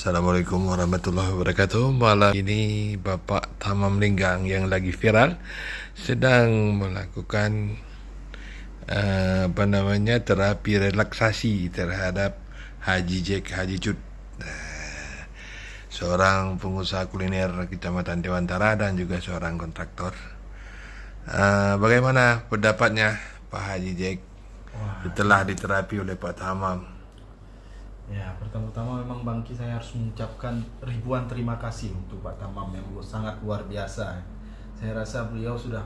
Assalamualaikum warahmatullahi wabarakatuh. Malam ini Bapak Tamam Linggang yang lagi viral sedang melakukan terapi relaksasi terhadap Haji Jack Haji Cut, seorang pengusaha kuliner Kecamatan Dewantara dan juga seorang kontraktor. Bagaimana pendapatnya Pak Haji Jack setelah diterapi oleh Pak Tamam? Ya, pertama-tama memang Bangki saya harus mengucapkan ribuan terima kasih untuk Pak Tamam yang sangat luar biasa. Saya rasa beliau sudah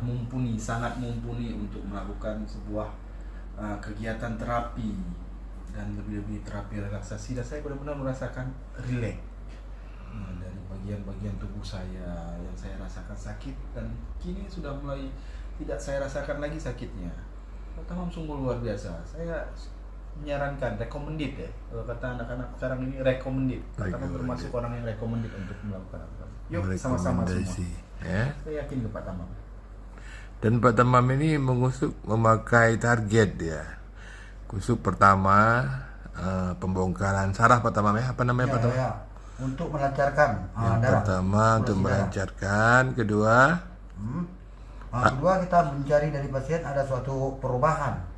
sangat mumpuni untuk melakukan sebuah kegiatan terapi dan lebih-lebih terapi relaksasi, dan saya benar-benar merasakan rileks dari bagian-bagian tubuh saya yang saya rasakan sakit, dan kini sudah mulai tidak saya rasakan lagi sakitnya. Pak Tamam sungguh luar biasa. Saya menyarankan, recommended ya, kalau kata anak-anak sekarang ini recommended. Karena termasuk orang yang recommended untuk melakukan apa. Yuk sama-sama semua ya. Saya yakin ke Pak Tamam. Dan Pak Tamam ini memakai target ya. Kusuk pertama pembongkaran saraf Pak Tamam ya. Apa namanya Pak Tamam? Ya. Untuk melancarkan yang darah. pertama untuk melancarkan, kedua kedua kita mencari dari pasien ada suatu perubahan.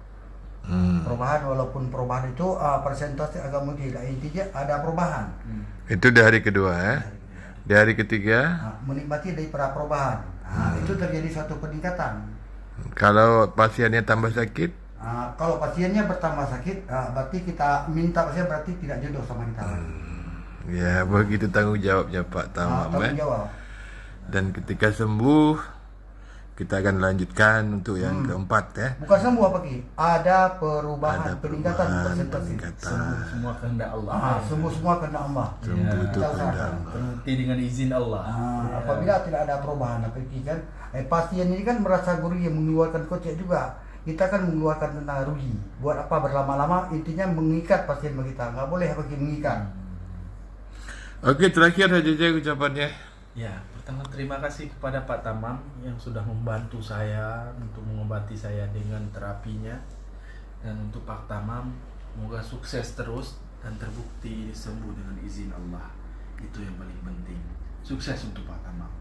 Perubahan, walaupun perubahan itu persentase agak mungkin, intinya ada perubahan. Itu di hari kedua ya. Di hari ketiga Menikmati dari para perubahan. Itu terjadi suatu peningkatan. kalau pasiennya tambah sakit, Kalau pasiennya bertambah sakit, berarti kita minta pasien berarti tidak jodoh sama kita. ya begitu tanggung jawabnya Pak Tamam ya. Tanggung jawab. Dan ketika sembuh kita akan lanjutkan untuk yang keempat ya. Bukan semua Pak Ki, ada perubahan, peningkatan persentase. Semua kehendak Allah. Semua kena Allah. Sembuh itu Kita kehendak usahakan. Allah. Terbukti dengan izin Allah. Apabila tidak ada perubahan, kan pasien ini kan merasa rugi, yang mengeluarkan kocek juga. Kita kan mengeluarkan tentang rugi. Buat apa berlama-lama? Intinya mengikat pasien kita. Nggak boleh bagi mengikat. Oke, terakhir saja ucapannya. Ya, pertama terima kasih kepada Pak Tamam yang sudah membantu saya untuk mengobati saya dengan terapinya. Dan untuk Pak Tamam, semoga sukses terus dan terbukti sembuh dengan izin Allah. Itu yang paling penting. Sukses untuk Pak Tamam.